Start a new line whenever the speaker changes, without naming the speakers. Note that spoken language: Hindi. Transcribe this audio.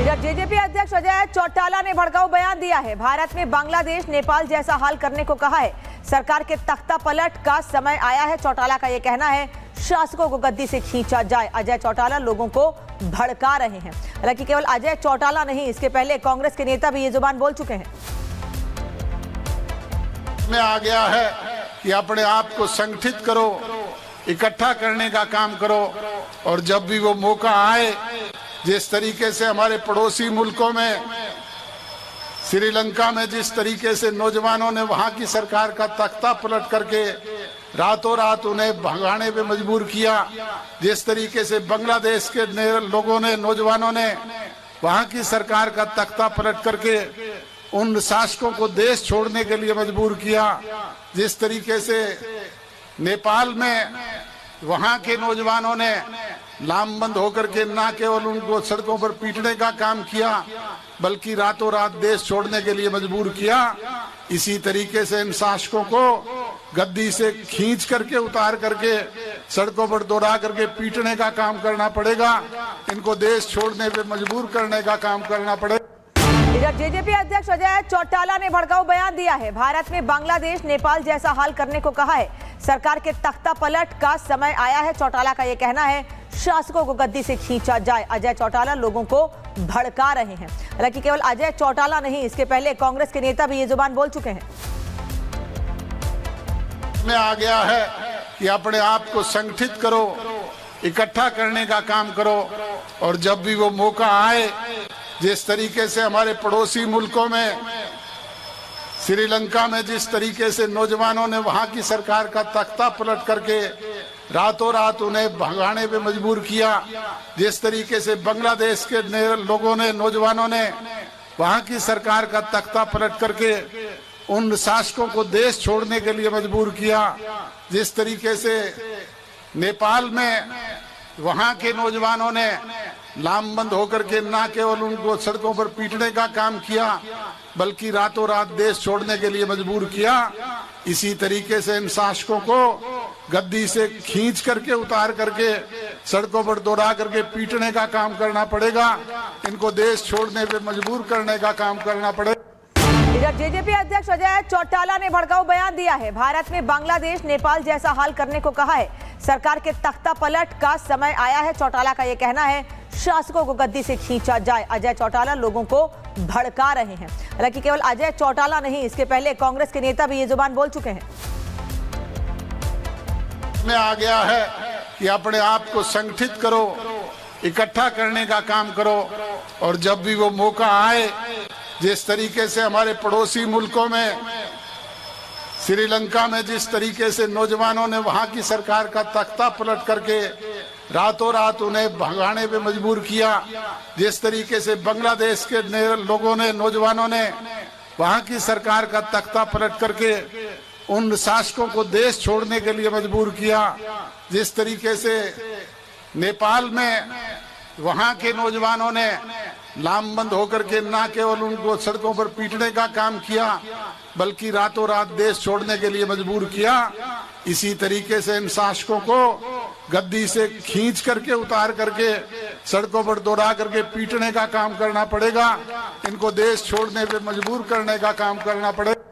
इधर जेजेपी अध्यक्ष अजय चौटाला ने भड़काऊ बयान दिया है। भारत में बांग्लादेश नेपाल जैसा हाल करने को कहा है। सरकार के तख्ता पलट का समय आया है। चौटाला का यह कहना है, शासकों को गद्दी से खींचा जाए। अजय चौटाला लोगों को भड़का रहे हैं। हालांकि केवल अजय चौटाला नहीं, इसके पहले कांग्रेस के नेता भी ये जुबान बोल चुके हैं।
में आ गया है कि अपने आप को संगठित करो, इकट्ठा करने का काम करो, और जब भी वो मौका आए, जिस तरीके से हमारे पड़ोसी मुल्कों में, श्रीलंका में जिस तरीके से नौजवानों ने वहां की सरकार का तख्ता पलट करके रातों रात उन्हें भगाने पे मजबूर किया, जिस तरीके से बांग्लादेश के लोगों ने, नौजवानों ने वहां की सरकार का तख्ता पलट करके उन शासकों को देश छोड़ने के लिए मजबूर किया, जिस तरीके से नेपाल में वहां के नौजवानों ने लामबंद होकर के न केवल उनको सड़कों पर पीटने का काम किया, बल्कि रातों रात देश छोड़ने के लिए मजबूर किया। इसी तरीके से इन शासकों को गद्दी से खींच करके, उतार करके, सड़कों पर दौड़ा करके पीटने का काम करना पड़ेगा। इनको देश छोड़ने पे मजबूर करने का काम करना पड़ेगा।
इधर जेजेपी अध्यक्ष अजय चौटाला ने भड़काऊ बयान दिया है। भारत में बांग्लादेश नेपाल जैसा हाल करने को कहा है। सरकार के तख्ता पलट का समय आया है। चौटाला का यह कहना है, शासकों को गद्दी से खींचा जाए। अजय चौटाला लोगों को भड़का रहे हैं। हालांकि केवल अजय चौटाला नहीं, इसके पहले कांग्रेस के नेता भी ये जुबान बोल चुके हैं।
में आ गया है कि अपने आप को संगठित करो, इकट्ठा करने का काम करो, और जब भी वो मौका आए, जिस तरीके से हमारे पड़ोसी मुल्कों में, श्रीलंका में जिस तरीके से नौजवानों ने वहां की सरकार का तख्ता पलट करके रातों रात उन्हें भगाने पे मजबूर किया, जिस तरीके से बांग्लादेश के लोगों ने, नौजवानों ने वहां की सरकार का तख्ता पलट करके उन शासकों को देश छोड़ने के लिए मजबूर किया, जिस तरीके से नेपाल में वहां के नौजवानों ने लामबंद होकर के न केवल उनको सड़कों पर पीटने का काम किया, बल्कि रातों रात देश छोड़ने के लिए मजबूर किया। इसी तरीके से इन शासकों को गद्दी से खींच करके, उतार करके, सड़कों पर दौड़ा करके पीटने का काम करना पड़ेगा। इनको देश छोड़ने पे मजबूर करने का काम करना पड़ेगा।
इधर जेजेपी अध्यक्ष अजय चौटाला ने भड़काऊ बयान दिया है। भारत में बांग्लादेश नेपाल जैसा हाल करने को कहा है। सरकार के तख्ता पलट का समय आया है। चौटाला का यह कहना है, शासकों को गद्दी से खींचा जाए। अजय चौटाला लोगों को भड़का रहे हैं। हालांकि केवल अजय चौटाला नहीं, इसके पहले कांग्रेस के नेता भी ये जुबान बोल चुके हैं।
में आ गया है कि अपने आप को संगठित करो, इकट्ठा करने का काम करो, और जब भी वो मौका आए, जिस तरीके से हमारे पड़ोसी मुल्कों में, श्रीलंका में जिस तरीके से नौजवानों ने वहां की सरकार का तख्ता पलट करके रातों रात उन्हें भगाने पे मजबूर किया, जिस तरीके से बांग्लादेश के लोगों ने, नौजवानों ने वहां की सरकार का तख्ता पलट करके उन शासकों को देश छोड़ने के लिए मजबूर किया, जिस तरीके से नेपाल में वहां के नौजवानों ने लामबंद होकर के न केवल उनको सड़कों पर पीटने का काम किया, बल्कि रातों रात देश छोड़ने के लिए मजबूर किया। इसी तरीके से इन शासकों को गद्दी से खींच करके, उतार करके, सड़कों पर दौड़ा करके पीटने का काम करना पड़ेगा। इनको देश छोड़ने पे मजबूर करने का काम करना पड़ेगा।